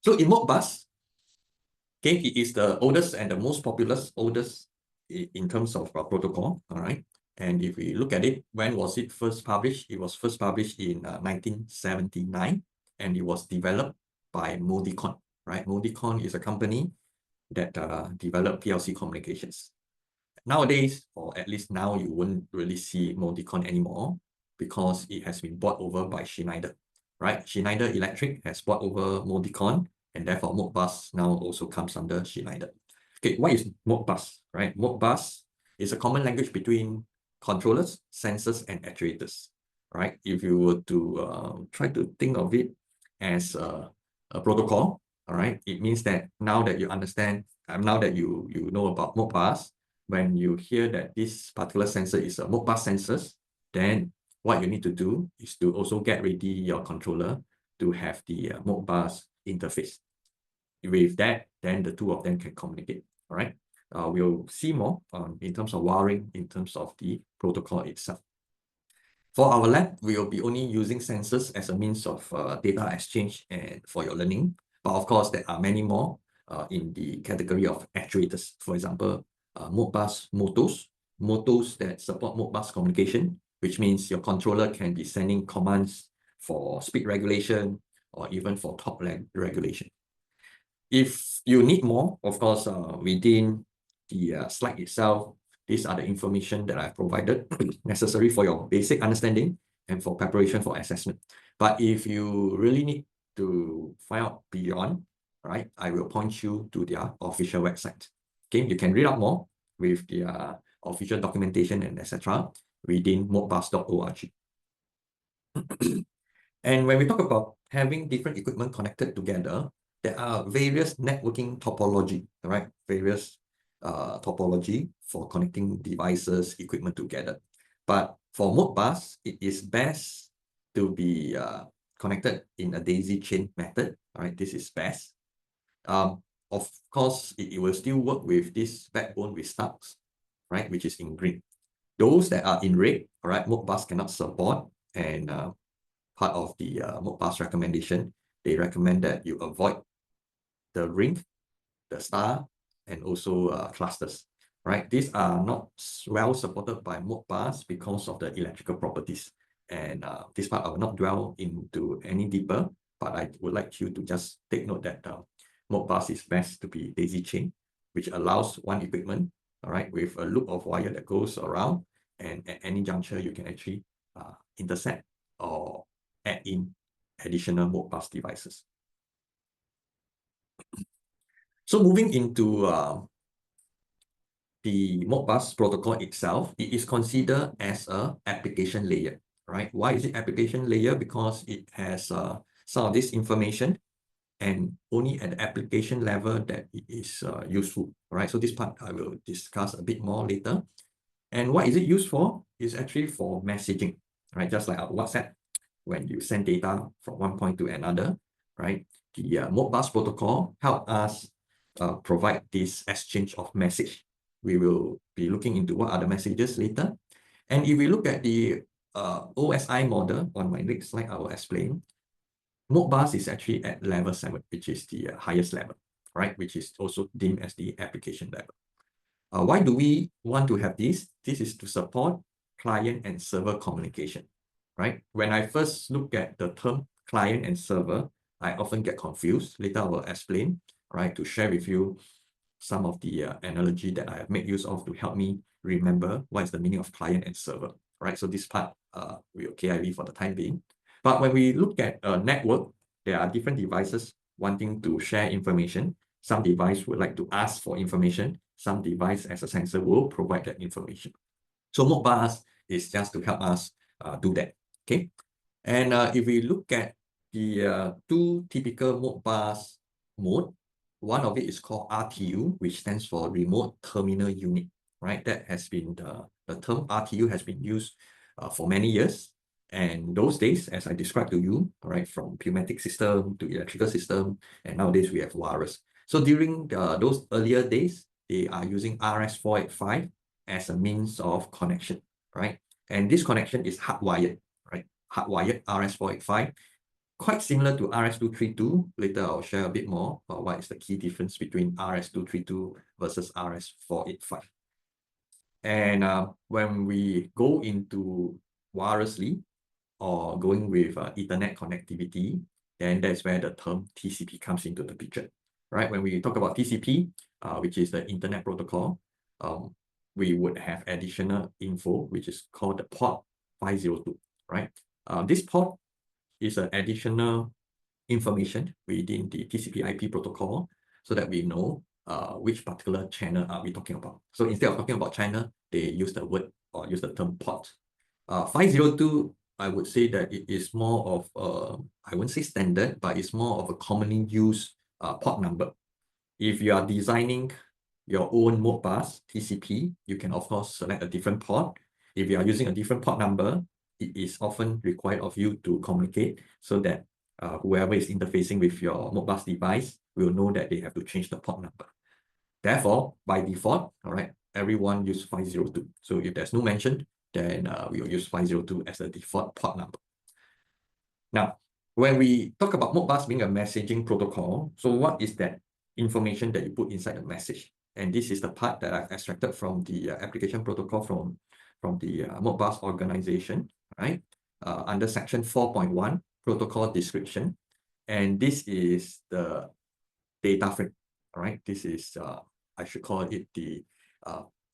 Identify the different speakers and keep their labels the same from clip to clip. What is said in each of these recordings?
Speaker 1: So in Modbus, okay, it is the oldest and the most oldest in terms of protocol, all right? And if we look at it, when was it first published? It was first published in 1979, and it was developed by Modicon, right? Modicon is a company that developed PLC communications. Nowadays, or at least now, you won't really see Modicon anymore because it has been bought over by Schneider, right? Schneider Electric has bought over Modicon, and therefore Modbus now also comes under Schneider. Okay, what is Modbus, right? Modbus is a common language between controllers, sensors, and actuators, right? If you were to try to think of it as a protocol, all right, it means that now that you understand, now that you know about Modbus, when you hear that this particular sensor is a Modbus sensors, then what you need to do is to also get ready your controller to have the Modbus interface. With that, then the two of them can communicate, all right? We'll see more in terms of wiring, in terms of the protocol itself. For our lab, we will be only using sensors as a means of data exchange and for your learning. But of course, there are many more in the category of actuators. For example, Modbus motors that support Modbus communication, which means your controller can be sending commands for speed regulation or even for torque regulation. If you need more, of course, within the slide itself, these are the information that I've provided necessary for your basic understanding and for preparation for assessment. But if you really need to find out beyond, right, I will point you to their official website. Okay, you can read up more with their official documentation and etc. within modbus.org. And when we talk about having different equipment connected together, there are various networking topology, right? Various topology for connecting devices, equipment together. But for Modbus, it is best to be connected in a daisy chain method. All right, this is best. Of course, it will still work with this backbone with stubs, right, which is in green. Those that are in red, all right, Modbus cannot support, and part of the Modbus recommendation, they recommend that you avoid the ring, the star, and also clusters, right? These are not well supported by Modbus because of the electrical properties. And this part I will not dwell into any deeper, but I would like you to just take note that Modbus is best to be daisy chain, which allows one equipment, all right, with a loop of wire that goes around, and at any juncture, you can actually intercept or add in additional Modbus devices. So moving into the Modbus protocol itself, it is considered as an application layer, right? Why is it application layer? Because it has some of this information, and only at the application level that it is useful, right? So this part I will discuss a bit more later. And what is it used for? It's actually for messaging, right? Just like our WhatsApp, when you send data from one point to another, right? The Modbus protocol help us provide this exchange of message. We will be looking into what are the messages later. And if we look at the OSI model on my next slide, I will explain. Modbus is actually at level 7, which is the highest level, right? Which is also deemed as the application level. Why do we want to have this? This is to support client and server communication, right? When I first look at the term client and server, I often get confused. Later I will explain, right, to share with you some of the analogy that I have made use of to help me remember what is the meaning of client and server, right? So this part will KIV for the time being. But when we look at a network, there are different devices wanting to share information. Some device would like to ask for information. Some device as a sensor will provide that information. So Modbus is just to help us do that, okay? And if we look at the two typical Modbus mode, one of it is called RTU, which stands for Remote Terminal Unit, right? That has been the term RTU has been used for many years. And those days, as I described to you, all right, from pneumatic system to electrical system, and nowadays we have wireless. So during those earlier days, they are using RS485 as a means of connection, right? And this connection is hardwired, right? Hardwired RS485. quite similar to RS232. Later, I'll share a bit more about what is the key difference between RS232 versus RS485. And when we go into wirelessly or going with Ethernet connectivity, then that's where the term TCP comes into the picture, right? When we talk about TCP, which is the Internet Protocol, we would have additional info, which is called the port 502, right? This port is an additional information within the TCP IP protocol so that we know which particular channel are we talking about. So instead of talking about channel, they use the word or use the term port. 502, I would say that it is more of, I wouldn't say standard, but it's more of a commonly used port number. If you are designing your own Modbus TCP, you can of course select a different port. If you are using a different port number, it is often required of you to communicate so that whoever is interfacing with your Modbus device will know that they have to change the port number. Therefore, by default, all right, everyone use 502. So if there's no mention, then we will use 502 as the default port number. Now, when we talk about Modbus being a messaging protocol, so what is that information that you put inside the message? And this is the part that I've extracted from the application protocol from the Modbus organization, right? Under section 4.1, protocol description. And this is the data frame, all right? This is, I should call it the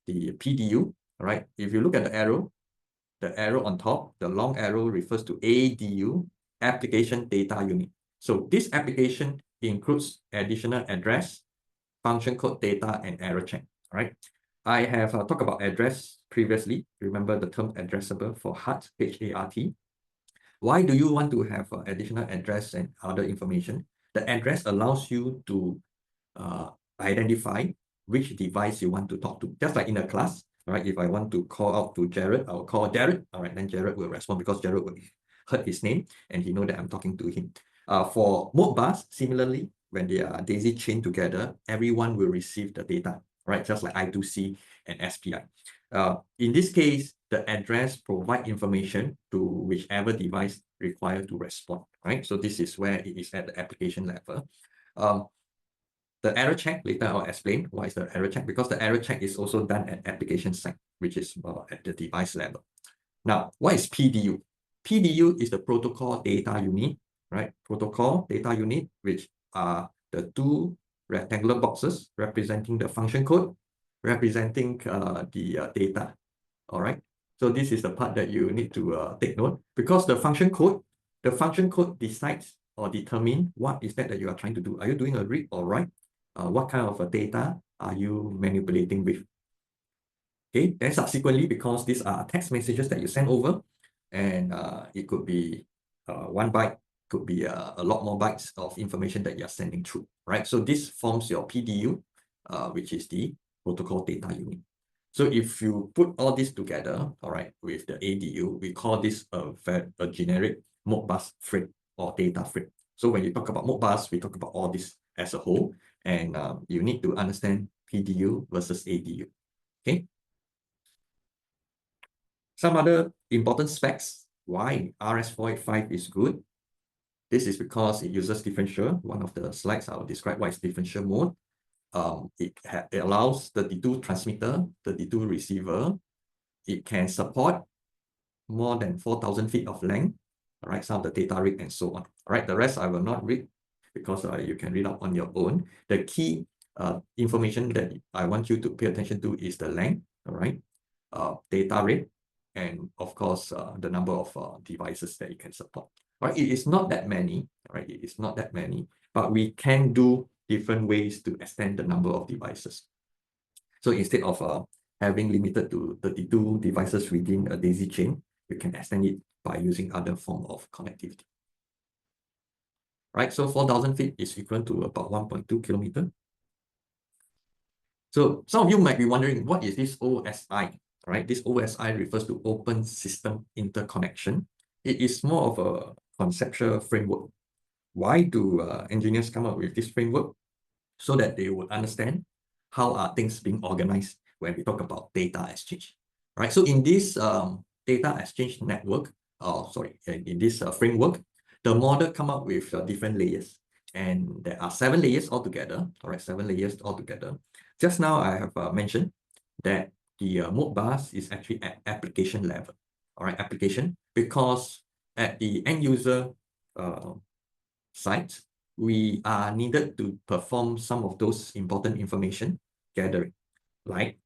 Speaker 1: PDU, all right? If you look at the arrow on top, the long arrow refers to ADU, application data unit. So this application includes additional address, function code data, and error check, right? I have talked about address previously. Remember the term addressable for HART, H-A-R-T. Why do you want to have additional address and other information? The address allows you to identify which device you want to talk to. Just like in a class, right? If I want to call out to Jared, I'll call Jared. All right, then Jared will respond because Jared will heard his name and he know that I'm talking to him. For Modbus, similarly, when they are daisy chained together, everyone will receive the data, right? Just like I2C and SPI. In this case, the address provide information to whichever device required to respond, right? So this is where it is at the application level. The error check, later I'll explain why is the error check, because the error check is also done at application side, which is at the device level. Now, what is PDU? PDU is the protocol data unit, right? Protocol data unit, which are the two rectangular boxes representing the function code, representing the data, all right? So this is the part that you need to take note, because the function code decides or determine what is that you are trying to do. Are you doing a read or write? What kind of data are you manipulating with? Okay, then subsequently, because these are text messages that you send over, and it could be 1 byte, could be a lot more bytes of information that you're sending through, right? So this forms your PDU, which is the protocol data unit. So if you put all this together, all right, with the ADU, we call this a generic Modbus frame or data frame. So when you talk about Modbus, we talk about all this as a whole, and you need to understand PDU versus ADU, okay? Some other important specs why RS485 is good. This is because it uses differential. One of the slides I'll describe what is differential mode. It allows 32 transmitter, 32 receiver. It can support more than 4,000 feet of length, all right, some of the data rate and so on. All right, the rest I will not read because you can read up on your own. The key information that I want you to pay attention to is the length, all right, data rate, and of course, the number of devices that you can support. All right, it is not that many, right? It is not that many, but we can do different ways to extend the number of devices. So instead of having limited to 32 devices within a daisy chain, you can extend it by using other form of connectivity. Right, so 4,000 feet is equivalent to about 1.2 kilometers. So some of you might be wondering, what is this OSI? Right, this OSI refers to Open System Interconnection. It is more of a conceptual framework. Why do engineers come up with this framework? So that they would understand how are things being organized when we talk about data exchange. Right, so in this data exchange network, in this framework, The model come up with different layers, and there are 7 layers altogether. All right, 7 layers altogether. Just now I have mentioned that the Modbus is actually at application level. All right, application, because at the end user site, we are needed to perform some of those important information gathering, like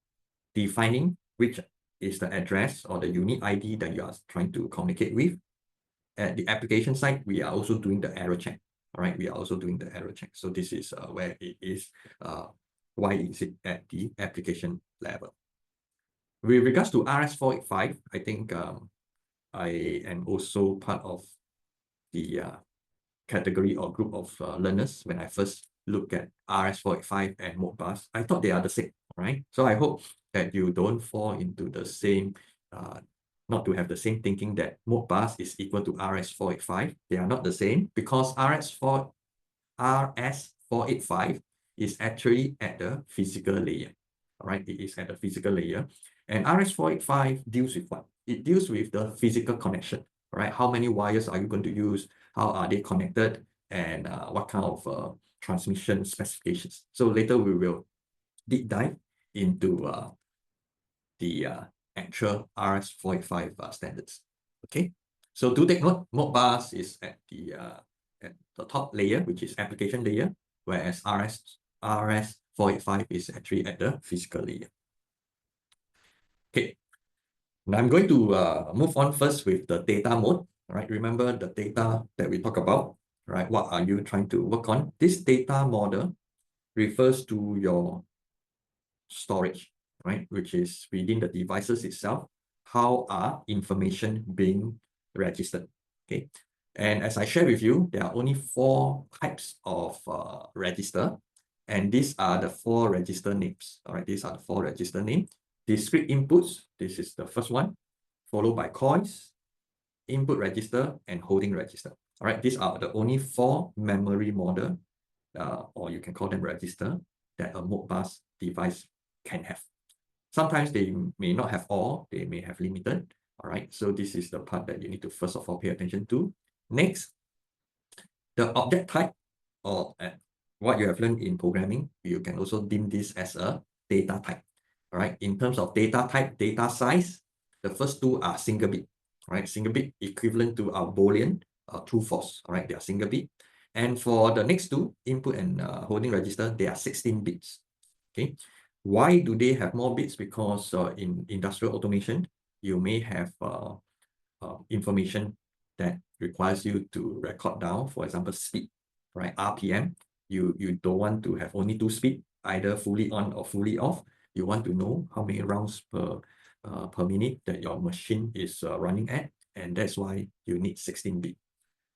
Speaker 1: defining which is the address or the unique ID that you are trying to communicate with. At the application side, we are also doing the error check. All right, we are also doing the error check. So this is where it is, why is it at the application level. With regards to RS485, I think I am also part of the category or group of learners when I first look at RS485 and Modbus. I thought they are the same, right? So I hope that you don't fall into the same, not to have the same thinking that Modbus is equal to RS485. They are not the same, because RS485 is actually at the physical layer. All right, it is at the physical layer. And RS485 deals with what? It deals with the physical connection. All right, how many wires are you going to use? How are they connected? And what kind of transmission specifications? So later we will deep dive into the actual RS485 standards. Okay, so do take note, Modbus is at the top layer, which is application layer, whereas RS485 is actually at the physical layer. Okay, now I'm going to move on first with the data mode. All right, remember the data that we talk about, right? What are you trying to work on? This data model refers to your storage, right? Which is within the devices itself. How are information being registered? Okay, and as I shared with you, there are only 4 types of register, and these are the 4 register names. All right, these are the 4 register names. Discrete inputs, this is the first one, followed by coils, input register, and holding register. All right, these are the only 4 memory model, or you can call them register, that a Modbus device can have. Sometimes they may not have all, they may have limited. All right, so this is the part that you need to first of all pay attention to. Next, the object type, or what you have learned in programming, you can also deem this as a data type. All right, in terms of data type, data size, the first 2 are single bit. All right, single bit equivalent to our Boolean true false. All right, they are single bit. And for the next 2, input and holding register, they are 16 bits. Okay, why do they have more bits? Because in industrial automation, you may have information that requires you to record down, for example, speed, right? RPM. You don't want to have only 2 speed, either fully on or fully off. You want to know how many rounds per minute that your machine is running at, and that's why you need 16 bit.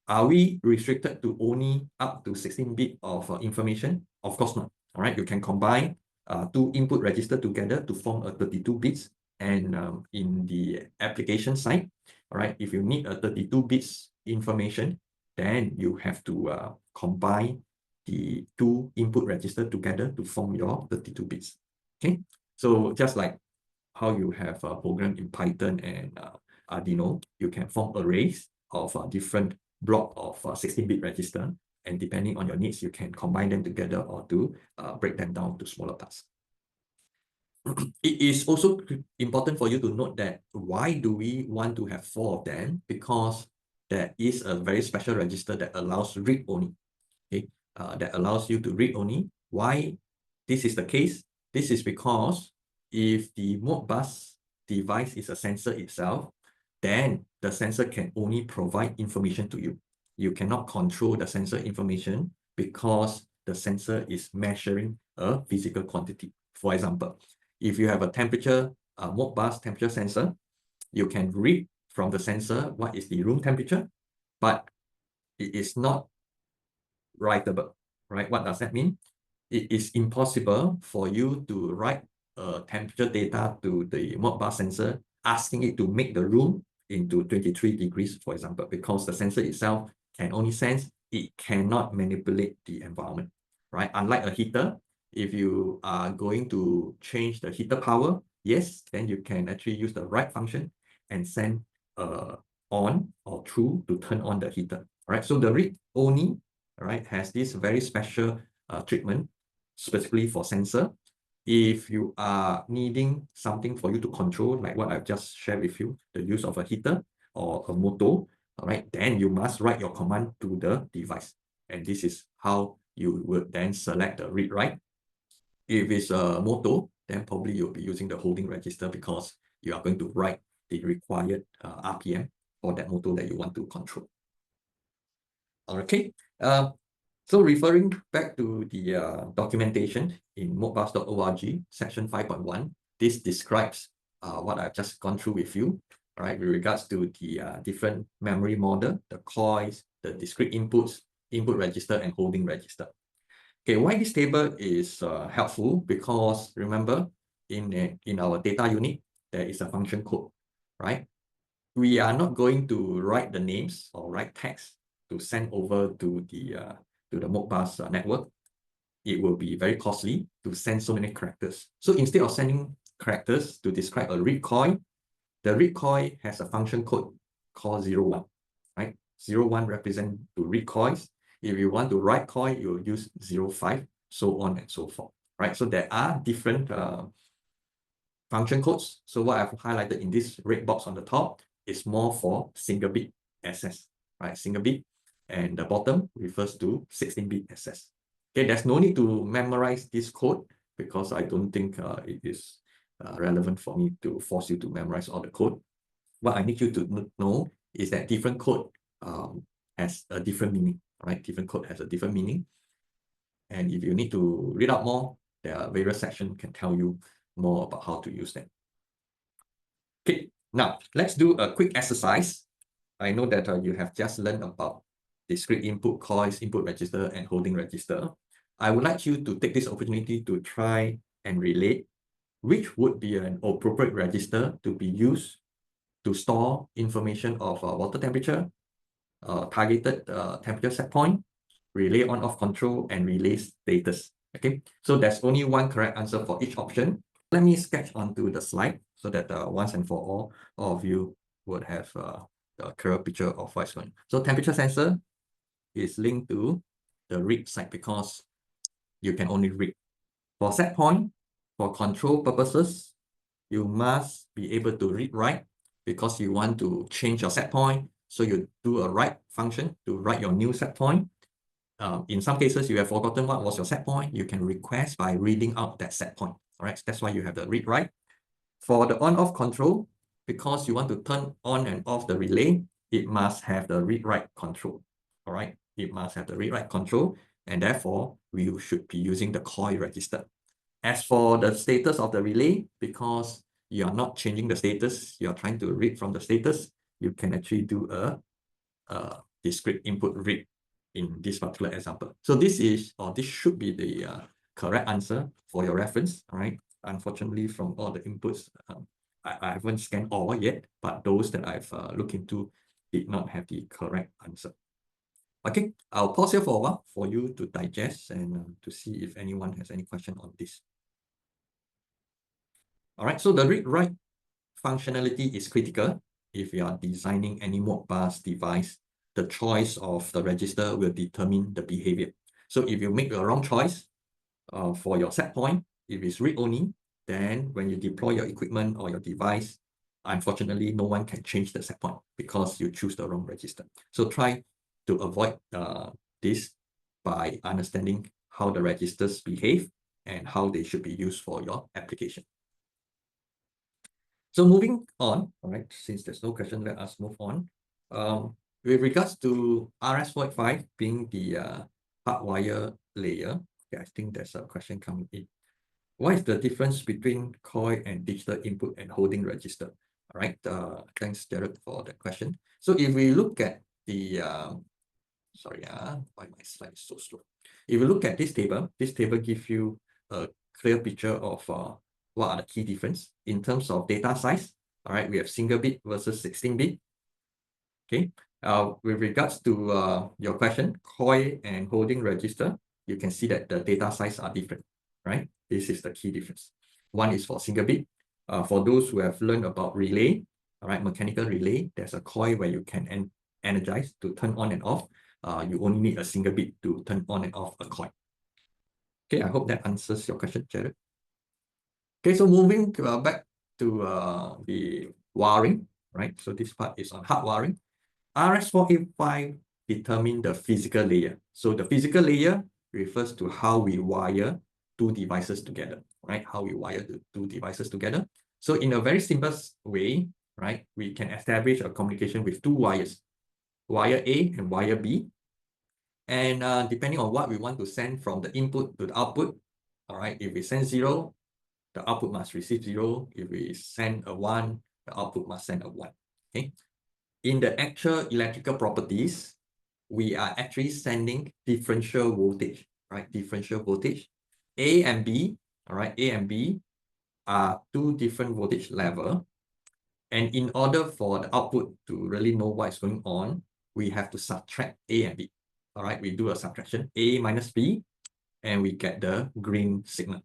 Speaker 1: Are we restricted to only up to 16 bit of information? Of course not. All right, you can combine 2 input register together to form a 32 bits. And in the application side, all right, if you need a 32 bits information, then you have to combine the 2 input register together to form your 32 bits. Okay, so just like how you have a program in Python and Arduino, you can form arrays of different block of 16-bit register, and depending on your needs, you can combine them together or to break them down to smaller parts. It is also important for you to note that why do we want to have 4 of them? Because there is a very special register that allows read only. Okay, that allows you to read only. Why this is the case? This is because if the Modbus device is a sensor itself, then the sensor can only provide information to you. You cannot control the sensor information because the sensor is measuring a physical quantity. For example, if you have a temperature, Modbus temperature sensor, you can read from the sensor what is the room temperature, but it is not writable, right? What does that mean? It is impossible for you to write temperature data to the Modbus sensor, asking it to make the room into 23 degrees, for example, because the sensor itself can only sense, it cannot manipulate the environment, right? Unlike a heater, if you are going to change the heater power, yes, then you can actually use the right function and send on or true to turn on the heater. All right, so the read-only, all right, has this very special treatment specifically for sensor. If you are needing something for you to control, like what I've just shared with you, the use of a heater or a motor, all right, then you must write your command to the device. And this is how you would then select the read-write. If it's a motor, then probably you'll be using the holding register because you are going to write the required RPM for that motor that you want to control. Okay, so referring back to the documentation in modbus.org, section 5.1, this describes what I've just gone through with you, right, with regards to the different memory model, the coils, the discrete inputs, input register, and holding register. Okay, why this table is helpful? Because remember, in our data unit, there is a function code, right? We are not going to write the names or write text to send over to the Modbus network. It will be very costly to send so many characters. So instead of sending characters to describe a read coil, the read coil has a function code called 01, right? 01 represent to read coils. If you want to write coil, you'll use 05, so on and so forth, right? So there are different function codes. So what I've highlighted in this red box on the top is more for single bit access, right? Single bit, and the bottom refers to 16-bit access. Okay, there's no need to memorize this code because I don't think it is relevant for me to force you to memorize all the code. What I need you to know is that different code has a different meaning, right? Different code has a different meaning. And if you need to read out more, there are various sections can tell you more about how to use them. Okay, now let's do a quick exercise. I know that you have just learned about discrete input coils, input register, and holding register. I would like you to take this opportunity to try and relate which would be an appropriate register to be used to store information of water temperature, targeted temperature set point, relay on-off control, and relay status. Okay, so there's only one correct answer for each option. Let me sketch onto the slide so that once and for all of you would have a clear picture of what's going on. So temperature sensor is linked to the read side because you can only read. For set point, for control purposes, you must be able to read write because you want to change your set point. So you do a write function to write your new set point. In some cases, you have forgotten what was your set point. You can request by reading out that set point. All right, that's why you have the read write. For the on-off control, because you want to turn on and off the relay, it must have the read write control. All right, it must have the read write control, and therefore we should be using the coil register. As for the status of the relay, because you are not changing the status, you are trying to read from the status, you can actually do a discrete input read in this particular example. So this is, or this should be the correct answer for your reference, all right? Unfortunately, from all the inputs, I haven't scanned all yet, but those that I've looked into did not have the correct answer. Okay, I'll pause here for a while for you to digest and to see if anyone has any question on this. All right, so the read-write functionality is critical. If you are designing any Modbus device, the choice of the register will determine the behavior. So if you make a wrong choice for your set point, if it's read-only, then when you deploy your equipment or your device, unfortunately, no one can change the set point because you choose the wrong register. So try to avoid this by understanding how the registers behave and how they should be used for your application. So moving on, all right, since there's no question, let us move on. With regards to RS-485 being the hardwire layer, okay, I think there's a question coming in. What is the difference between coil and digital input and holding register? All right, thanks, Jared, for that question. So if we look at the, sorry, why my slide is so slow. If you look at this table gives you a clear picture of what are the key difference in terms of data size. All right, we have single bit versus 16-bit. Okay, with regards to your question, coil and holding register, you can see that the data size are different, right? This is the key difference. One is for single bit. For those who have learned about relay, all right, mechanical relay, there's a coil where you can energize to turn on and off. you only need a single bit to turn on and off a coil. Okay, I hope that answers your question, Jared. Okay, so moving back to the wiring, right? So this part is on hard wiring. RS485 determine the physical layer. So the physical layer refers to how we wire two devices together, right? How we wire the two devices together. So in a very simple way, right, we can establish a communication with two wires, wire A and wire B. And depending on what we want to send from the input to the output, all right, if we send 0, the output must receive 0. If we send a 1, the output must send a 1. Okay. In the actual electrical properties, we are actually sending differential voltage, right? Differential voltage. A and B, all right? A and B are two different voltage level. And in order for the output to really know what is going on, we have to subtract A and B. All right, we do a subtraction, A minus B, and we get the green signal.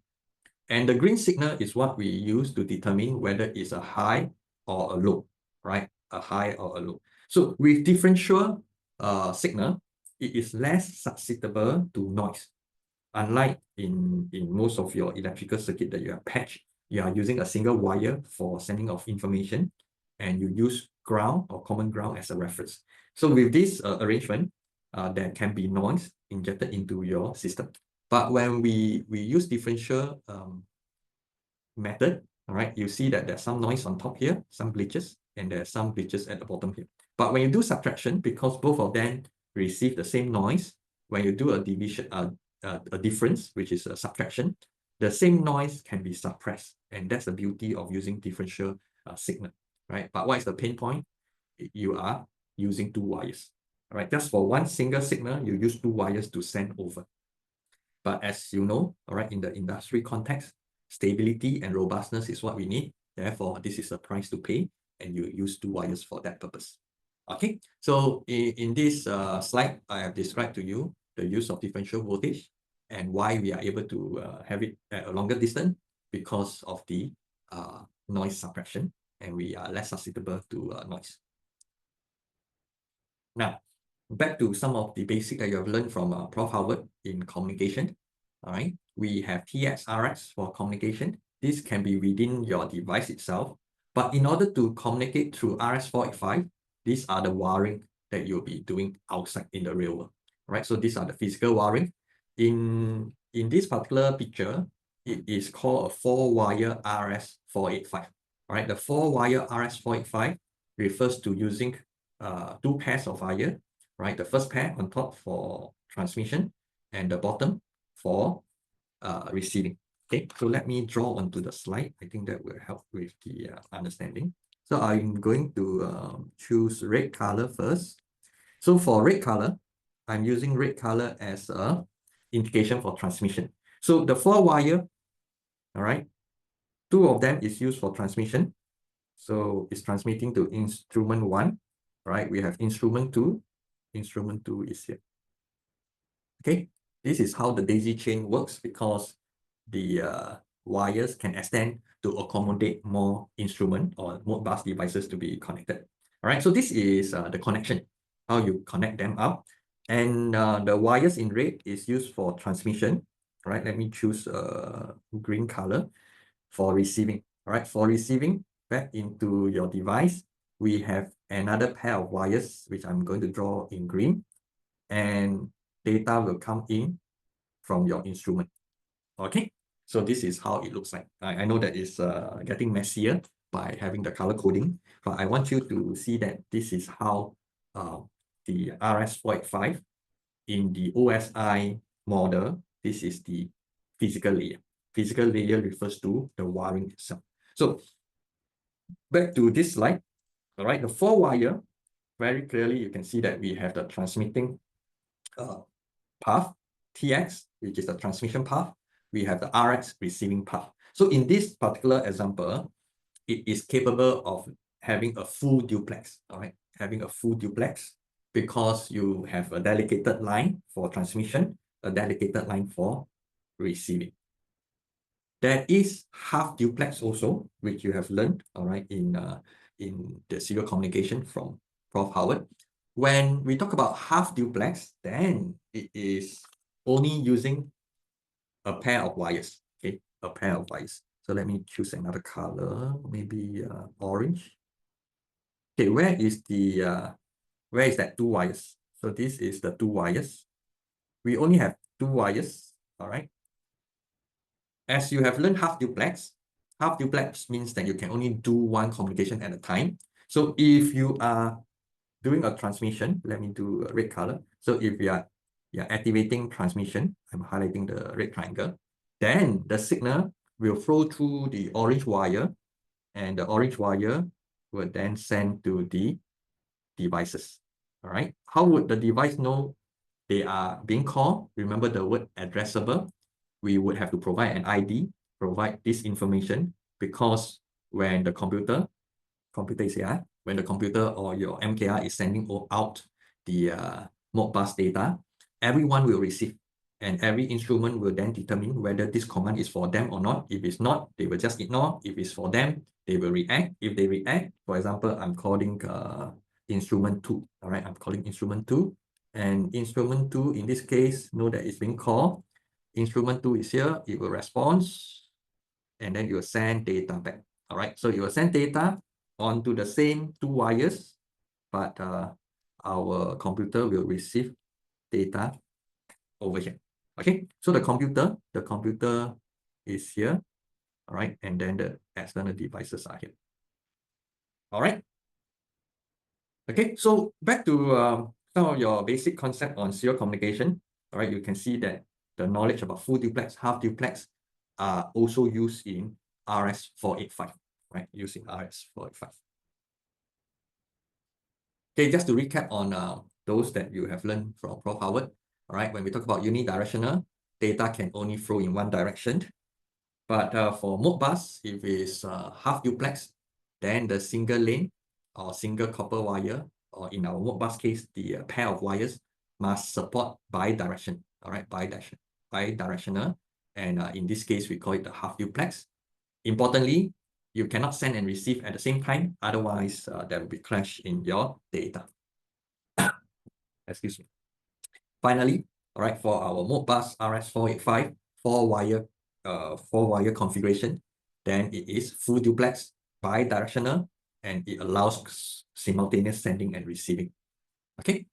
Speaker 1: And the green signal is what we use to determine whether it's a high or a low, right? A high or a low. So with differential signal, it is less susceptible to noise. Unlike in most of your electrical circuit that you have patched, you are using a single wire for sending of information, and you use ground or common ground as a reference. So with this arrangement, there can be noise injected into your system. But when we use differential method, all right, you see that there's some noise on top here, some glitches, and there's some glitches at the bottom here. But when you do subtraction, because both of them receive the same noise, when you do a division, a difference, which is a subtraction, the same noise can be suppressed. And that's the beauty of using differential signal, right? But what is the pain point? You are using two wires, all right? Just for one single signal, you use two wires to send over. But as you know, all right, in the industry context, stability and robustness is what we need. Therefore, this is a price to pay, and you use two wires for that purpose. Okay, so in this slide, I have described to you the use of differential voltage and why we are able to have it at a longer distance because of the noise suppression, and we are less susceptible to noise. Now, back to some of the basic that you have learned from Prof. Howard in communication. All right, we have TX, RX for communication. This can be within your device itself. But in order to communicate through RS485, these are the wiring that you'll be doing outside in the real world. Right, so these are the physical wiring. In this particular picture, it is called a 4-wire RS485. All right, the 4-wire RS485 refers to using two pairs of wire, right? The first pair on top for transmission and the bottom for receiving. Okay, so let me draw onto the slide. I think that will help with the understanding. So I'm going to choose red color first. So for red color, I'm using red color as a indication for transmission. So the 4-wire, all right, 2 of them is used for transmission. So it's transmitting to instrument 1, right? We have instrument 2. Instrument 2 is here. Okay, this is how the daisy chain works because the wires can extend to accommodate more instrument or Modbus devices to be connected. All right, so this is the connection, how you connect them up. And the wires in red is used for transmission. All right, let me choose green color for receiving. All right, for receiving back into your device, we have another pair of wires, which I'm going to draw in green, and data will come in from your instrument. Okay, so this is how it looks like. I know that it's getting messier by having the color coding, but I want you to see that this is how the RS485 in the OSI model, this is the physical layer. Physical layer refers to the wiring itself. So back to this slide, all right, the 4-wire, very clearly you can see that we have the transmitting path, TX, which is the transmission path. We have the RX receiving path. So in this particular example, it is capable of having a full duplex, all right, having a full duplex because you have a dedicated line for transmission, a dedicated line for receiving. There is half duplex also, which you have learned, all right, in the serial communication from Prof. Howard. When we talk about half duplex, then it is only using a pair of wires, okay, a pair of wires. So let me choose another color, maybe orange. Okay, where is that two wires? So this is the two wires. We only have two wires, all right? As you have learned half duplex means that you can only do one communication at a time. So if you are doing a transmission, let me do a red color. So if you're activating transmission, I'm highlighting the red triangle, then the signal will flow through the orange wire, and the orange wire will then send to the devices. All right. How would the device know they are being called? Remember the word addressable. We would have to provide an ID, provide this information, because when the computer is here, when the computer or your MKR is sending out the Modbus data, everyone will receive, and every instrument will then determine whether this command is for them or not. If it's not, they will just ignore. If it's for them, they will react. If they react, for example, I'm calling instrument 2. All right, I'm calling instrument 2, and instrument 2 in this case know that it's being called. Instrument 2 is here, it will respond, and then you will send data back. All right, so you will send data onto the same two wires, but our computer will receive data over here. Okay, so the computer is here, all right, and then the external devices are here. All right. Okay, so back to some of your basic concept on serial communication. All right, you can see that the knowledge about full duplex, half duplex are also used in RS485, right? Using RS485. Okay, just to recap on those that you have learned from Prof. Howard. All right, when we talk about unidirectional, data can only flow in one direction. But for Modbus, if it's half duplex, then the single lane or single copper wire, or in our Modbus case, the pair of wires must support bidirection. All right, bidirectional. And in this case, we call it the half duplex. Importantly, you cannot send and receive at the same time. Otherwise, there will be clash in your data. Excuse me. Finally, all right, for our Modbus RS485 four-wire configuration, then it is full duplex, bidirectional, and it allows simultaneous sending and receiving. Okay,